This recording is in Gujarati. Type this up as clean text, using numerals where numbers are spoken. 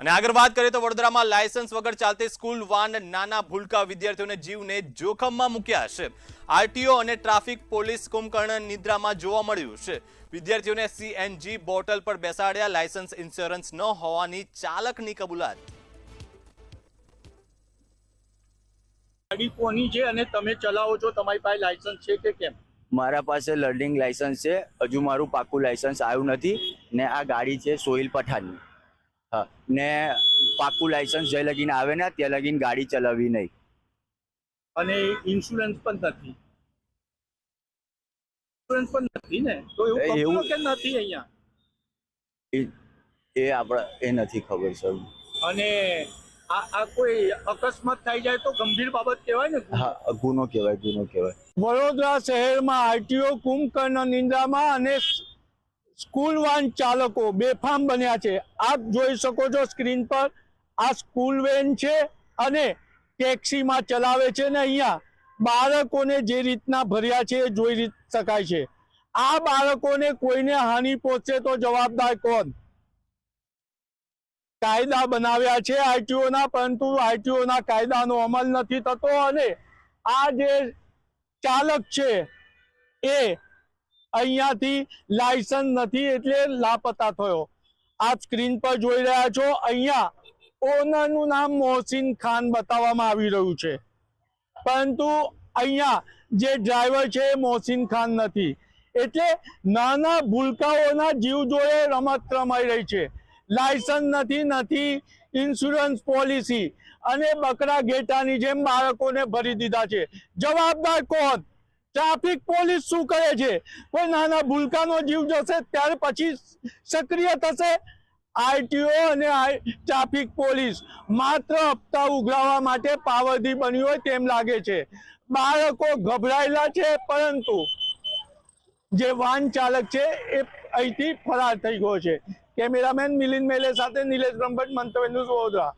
અને આગળ વાત કરીએ તો વડોદરામાં લાયસન્સ વગર ચાલતી સ્કૂલ વાન નાના ભૂલકા વિદ્યાર્થીઓને જીવને જોખમમાં મૂક્યા છે। આરટીઓ અને ટ્રાફિક પોલીસ કુંભકર્ણ નિદ્રામાં જોવા મળ્યું છે। વિદ્યાર્થીઓને સીએનજી બોટલ પર બેસાડ્યા, લાયસન્સ ઇન્સ્યોરન્સ ન હોવાની ચાલકની કબૂલાત। ગાડી કોની છે અને તમે ચલાવો છો? તમારી પાસે લાયસન્સ છે કે કેમ? મારા પાસે લર્નિંગ લાયસન્સ છે, હજુ મારું પાકું લાયસન્સ આવ્યું નથી ને આ ગાડી છે સોહિલ પઠાણની। હા, ને પાકું લાયસન્સ જે લગીને આવે ને ત્યાં લગીને ગાડી ચલાવવી નહીં। અને ઇન્સ્યોરન્સ પણ નથી? ઇન્સ્યોરન્સ પણ નથી ને? તો એવું એવું પકડો કે નથી અહીંયા? એ આપણે એ નથી ખબર સર। અને આ કોઈ અકસ્માત થઈ જાય તો ગંભીર બાબત કહેવાય ને? હા, ગુનો કહેવાય, ગુનો કહેવાય। વડોદરા શહેરમાં આરટીઓ કુંભકર્ણ નિંદ્રામાં અને સ્કૂલ વાન ચાલકો બેફામ બન્યા છે। આપ જોઈ શકો છો સ્ક્રીન પર, આ સ્કૂલ વેન છે અને ટેક્સીમાં ચલાવે છે ને અહીંયા બાળકોને જે રીતના ભર્યા છે એ જોઈ શકાય છે। આ બાળકોને કોઈને હાનિ પહોંચે તો જવાબદાર કોણ? કાયદા બનાવ્યા છે આરટીઓના, પરંતુ આરટીઓના કાયદાનો અમલ નથી થતો અને આ જે ચાલક છે એ અહીંયાથી લાયસન્સ નથી એટલે લાપતા થયો। આપ સ્ક્રીન પર જોઈ રહ્યા છો, અહીંયા ઓનરનું નામ મોહસિન ખાન બતાવવામાં આવી રહ્યું છે, પરંતુ અહીંયા જે ડ્રાઈવર છે એ મોહસિન ખાન નથી। એટલે નાના ભૂલકાઓના જીવ જોડે રમત રમાઈ રહી છે। લાયસન્સ નથી ઇન્સ્યોરન્સ પોલિસી અને બકરા ઘેટાની જેમ બાળકોને ભરી દીધા છે। જવાબદાર કોણ? ટ્રાફિક પોલીસ શું કરે છે? કોઈ નાના ભૂલકાનો જીવ જશે ત્યારે પછી સક્રિય થશે આરટીઓ અને ટ્રાફિક પોલીસ। માત્ર હપ્તા ઉઘરાવવા માટે પાવરધી બની હોય તેમ લાગે છે। બાળકો ગભરાયેલા છે, પરંતુ જે વાહન ચાલક છે એ અહીંથી ફરાર થઈ ગયો છે। કેમેરામેન મિલિંદ મેલે સાથે નિલેશ બ્રહ્મભટ્ટ, મંતવ્ય ન્યૂઝ, વડોદરા।